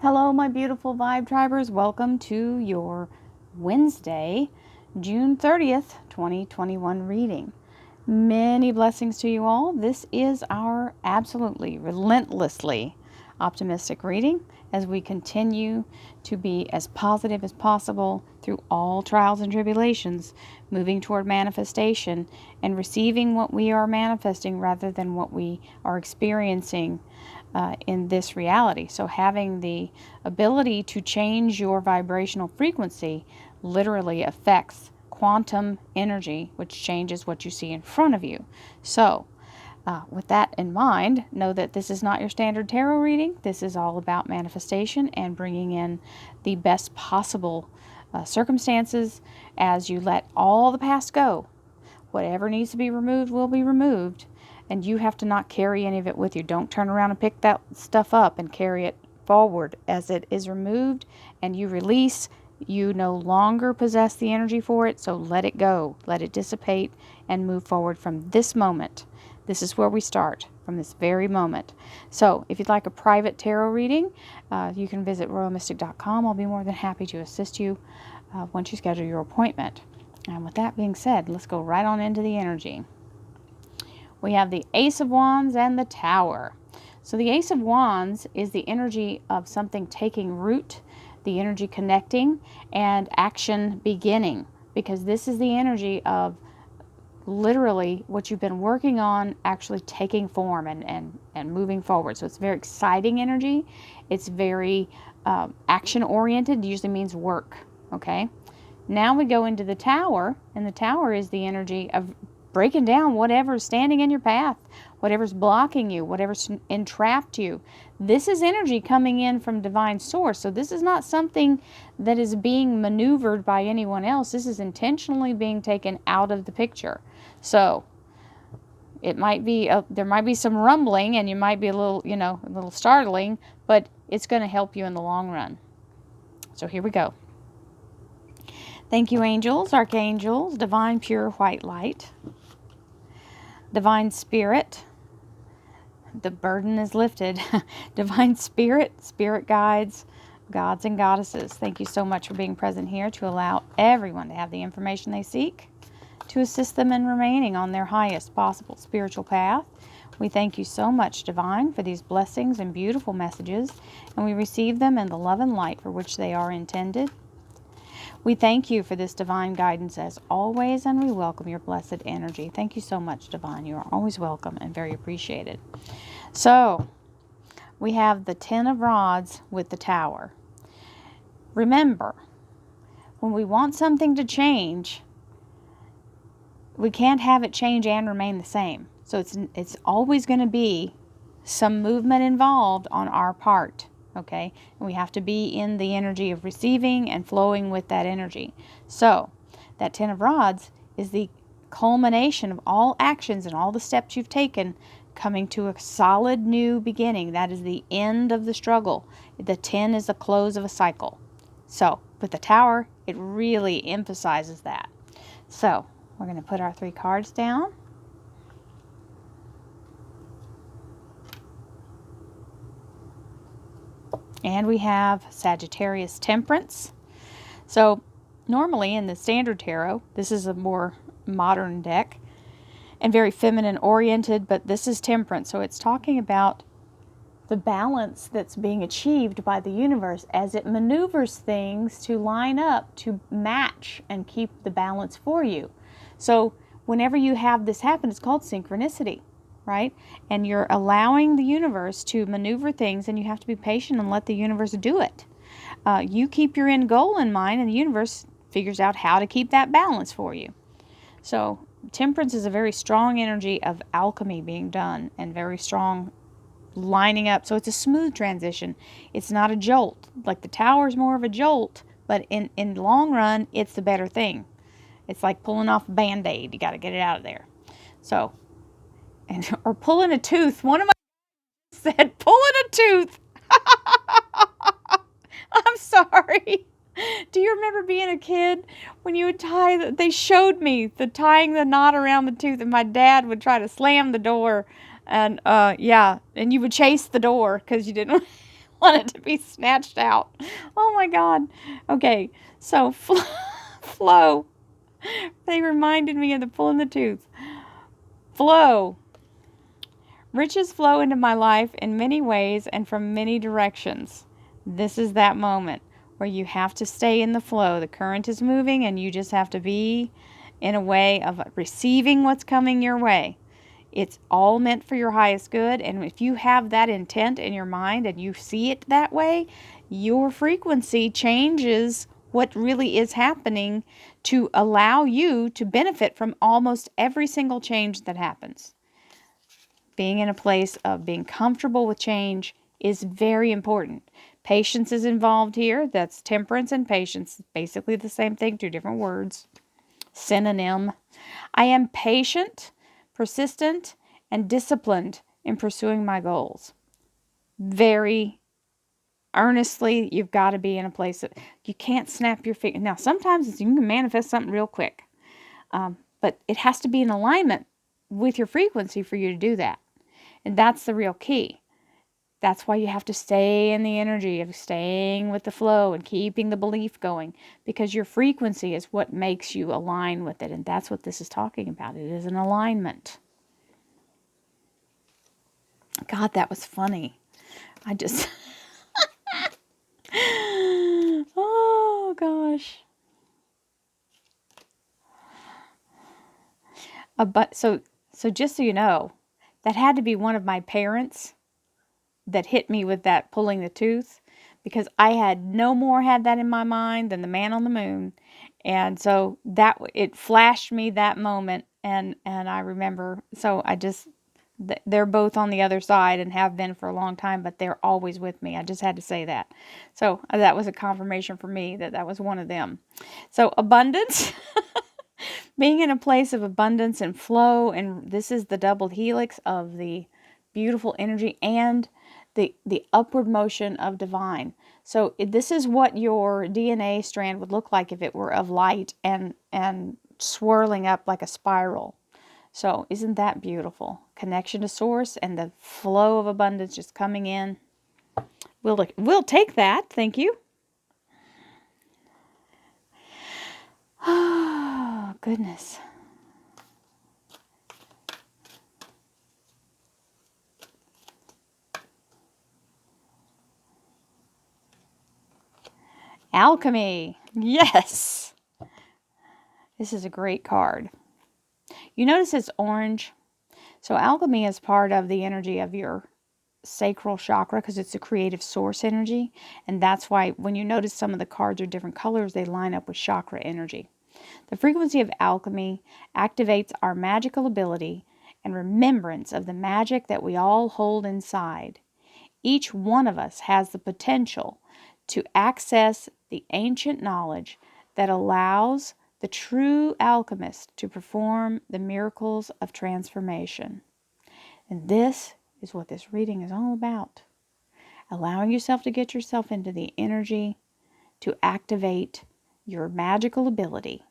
Hello, my beautiful Vibe Tribers. Welcome to your Wednesday, June 30th, 2021 reading. Many blessings to you all. This is our absolutely, relentlessly optimistic reading as we continue to be as positive as possible through all trials and tribulations, moving toward manifestation and receiving what we are manifesting rather than what we are experiencing in this reality. So having the ability to change your vibrational frequency literally affects quantum energy, which changes what you see in front of you. So with that in mind, know that this is not your standard tarot reading. This is all about manifestation and bringing in the best possible circumstances as you let all the past go. Whatever needs to be removed will be removed, and you have to not carry any of it with you. Don't turn around and pick that stuff up and carry it forward. As it is removed and you release, you no longer possess the energy for it, so let it go. Let it dissipate and move forward from this moment. This is where we start, from this very moment. So if you'd like a private tarot reading, you can visit royalmystic.com. I'll be more than happy to assist you once you schedule your appointment. And with that being said, let's go right on into the energy. We have the Ace of Wands and the Tower. So the Ace of Wands is the energy of something taking root, the energy connecting, and action beginning. Because this is the energy of literally what you've been working on actually taking form and moving forward. So it's very exciting energy. It's very action oriented. It usually means work. Okay. Now we go into the Tower, and the Tower is the energy of breaking down whatever's standing in your path, whatever's blocking you, whatever's entrapped you. This is energy coming in from divine source. So this is not something that is being maneuvered by anyone else. This is intentionally being taken out of the picture. So it might be there might be some rumbling, and you might be a little startling, but it's going to help you in the long run. So here we go. Thank you, angels, archangels, divine pure white light, divine spirit. The burden is lifted. Divine spirit, spirit guides, gods and goddesses. Thank you so much for being present here to allow everyone to have the information they seek to assist them in remaining on their highest possible spiritual path. We thank you so much, Divine, for these blessings and beautiful messages, and we receive them in the love and light for which they are intended. We thank you for this divine guidance as always, and we welcome your blessed energy. Thank you so much, Divine. You are always welcome and very appreciated. So, we have the Ten of Rods with the Tower. Remember, when we want something to change, we can't have it change and remain the same. So it's always going to be some movement involved on our part. Okay, and we have to be in the energy of receiving and flowing with that energy. So that Ten of Rods is the culmination of all actions and all the steps you've taken coming to a solid new beginning. That is the end of the struggle. The 10 is the close of a cycle. So with the Tower, it really emphasizes that. So we're going to put our 3 cards down. And we have Sagittarius Temperance. So normally in the standard tarot, this is a more modern deck and very feminine oriented, but this is Temperance. So it's talking about the balance that's being achieved by the universe as it maneuvers things to line up, to match and keep the balance for you. So whenever you have this happen, it's called synchronicity. Right? And you're allowing the universe to maneuver things, and you have to be patient and let the universe do it. You keep your end goal in mind, and the universe figures out how to keep that balance for you. So Temperance is a very strong energy of alchemy being done and very strong lining up. So it's a smooth transition. It's not a jolt. Like the Tower is more of a jolt, but in the long run, it's the better thing. It's like pulling off a Band-Aid. You got to get it out of there. So or pulling a tooth. One of my said, pulling a tooth. I'm sorry. Do you remember being a kid when you would they showed me tying the knot around the tooth, and my dad would try to slam the door, and and you would chase the door because you didn't want it to be snatched out. Oh my God. Okay, so flow. They reminded me of the pulling the tooth. Flow. Riches flow into my life in many ways and from many directions. This is that moment where you have to stay in the flow. The current is moving and you just have to be in a way of receiving what's coming your way. It's all meant for your highest good, and if you have that intent in your mind and you see it that way, your frequency changes what really is happening to allow you to benefit from almost every single change that happens. Being in a place of being comfortable with change is very important. Patience is involved here. That's temperance and patience. Basically the same thing, two different words. Synonym. I am patient, persistent, and disciplined in pursuing my goals. Very earnestly, you've got to be in a place that you can't snap your fingers. Now, sometimes you can manifest something real quick, but it has to be in alignment with your frequency for you to do that. And that's the real key. That's why you have to stay in the energy of staying with the flow and keeping the belief going, because your frequency is what makes you align with it. And that's what this is talking about. It is an alignment. God, that was funny. I just, oh gosh. So just so you know, that had to be one of my parents that hit me with that pulling the tooth, because I had no more had that in my mind than the man on the moon. And so that it flashed me that moment, and I remember, so I just, they're both on the other side and have been for a long time, but they're always with me. I just had to say that. So that was a confirmation for me that that was one of them. So abundance, being in a place of abundance and flow, and this is the double helix of the beautiful energy and the upward motion of divine. So this is what your DNA strand would look like if it were of light and swirling up like a spiral. So isn't that beautiful? Connection to source and the flow of abundance just coming in. We'll take that. Thank you. Oh, goodness. Alchemy. Yes. This is a great card. You notice it's orange. So alchemy is part of the energy of your sacral chakra because it's a creative source energy. And that's why when you notice some of the cards are different colors, they line up with chakra energy. The frequency of alchemy activates our magical ability and remembrance of the magic that we all hold inside. Each one of us has the potential to access the ancient knowledge that allows the true alchemist to perform the miracles of transformation. And this is what this reading is all about. Allowing yourself to get yourself into the energy to activate your magical ability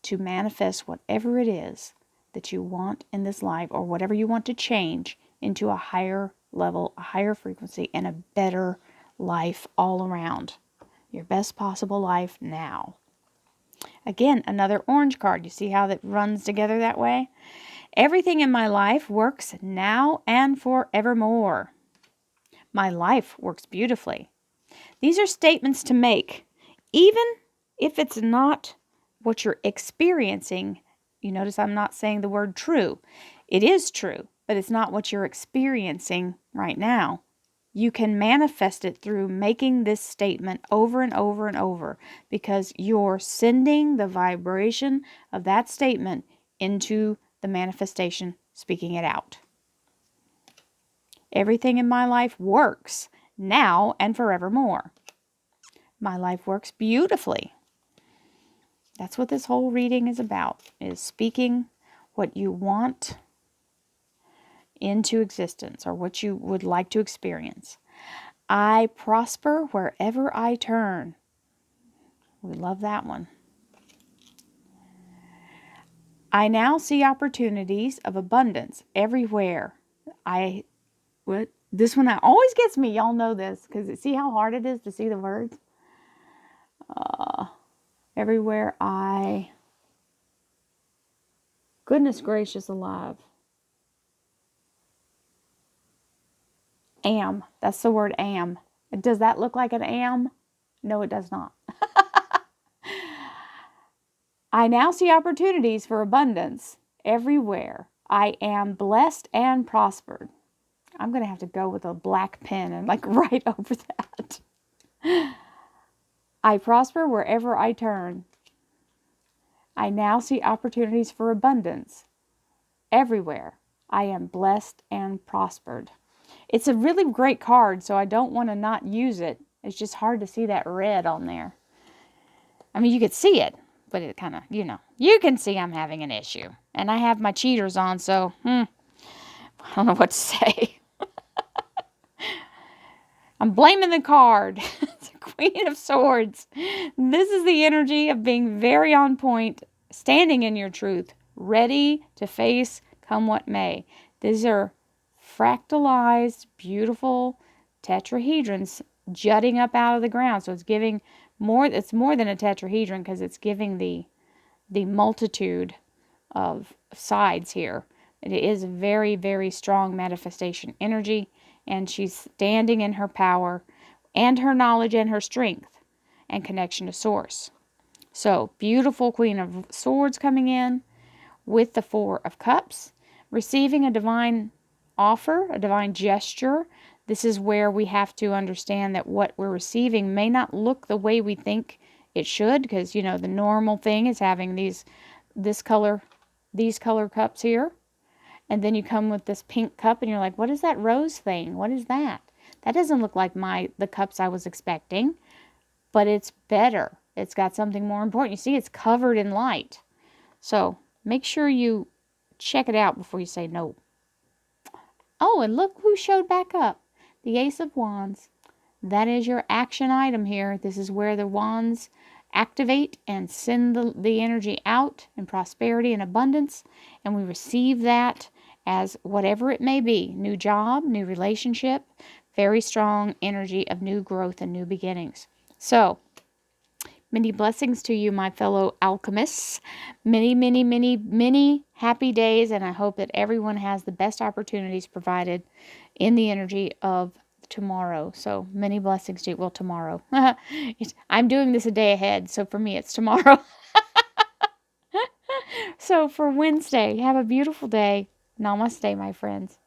to manifest whatever it is that you want in this life, or whatever you want to change into a higher level, a higher frequency, and a better life all around. Your best possible life now. Again, another orange card. You see how that runs together that way? Everything in my life works now and forevermore. My life works beautifully. These are statements to make, even if it's not what you're experiencing. You notice I'm not saying the word true. It is true, but it's not what you're experiencing right now. You can manifest it through making this statement over and over and over, because you're sending the vibration of that statement into the manifestation, speaking it out. Everything in my life works now and forevermore. My life works beautifully. That's what this whole reading is about, is speaking what you want into existence, or what you would like to experience. I prosper wherever I turn. We love that one. I now see opportunities of abundance everywhere. This one always gets me. Y'all know this because see how hard it is to see the words? Everywhere I... Goodness gracious alive. Am. That's the word am. Does that look like an am? No, it does not. I now see opportunities for abundance everywhere. I am blessed and prospered. I'm going to have to go with a black pen and like write over that. I prosper wherever I turn. I now see opportunities for abundance everywhere. I am blessed and prospered. It's a really great card, so I don't want to not use it. It's just hard to see that red on there. I mean, you could see it, but it kind of, you can see I'm having an issue. And I have my cheaters on, so, I don't know what to say. I'm blaming the card. It's a Queen of Swords. This is the energy of being very on point, standing in your truth, ready to face come what may. These are fractalized, beautiful tetrahedrons jutting up out of the ground. So it's giving more, it's more than a tetrahedron because it's giving the multitude of sides here. It is very, very strong manifestation energy, and she's standing in her power and her knowledge and her strength and connection to source. So beautiful Queen of Swords coming in with the Four of Cups, receiving a divine offer, a divine gesture. This is where we have to understand that what we're receiving may not look the way we think it should, because the normal thing is having these color cups here, and then you come with this pink cup and you're like, what is that rose thing? What is that? That doesn't look like the cups I was expecting, but it's better. It's got something more important. You see, it's covered in light. So make sure you check it out before you say no. Oh, and look who showed back up. The Ace of Wands. That is your action item here. This is where the wands activate and send the energy out in prosperity and abundance. And we receive that as whatever it may be. New job, new relationship, very strong energy of new growth and new beginnings. So, many blessings to you, my fellow alchemists. Many, many, many, many happy days. And I hope that everyone has the best opportunities provided in the energy of tomorrow. So many blessings to you. Well, tomorrow. I'm doing this a day ahead. So for me, it's tomorrow. So for Wednesday, have a beautiful day. Namaste, my friends.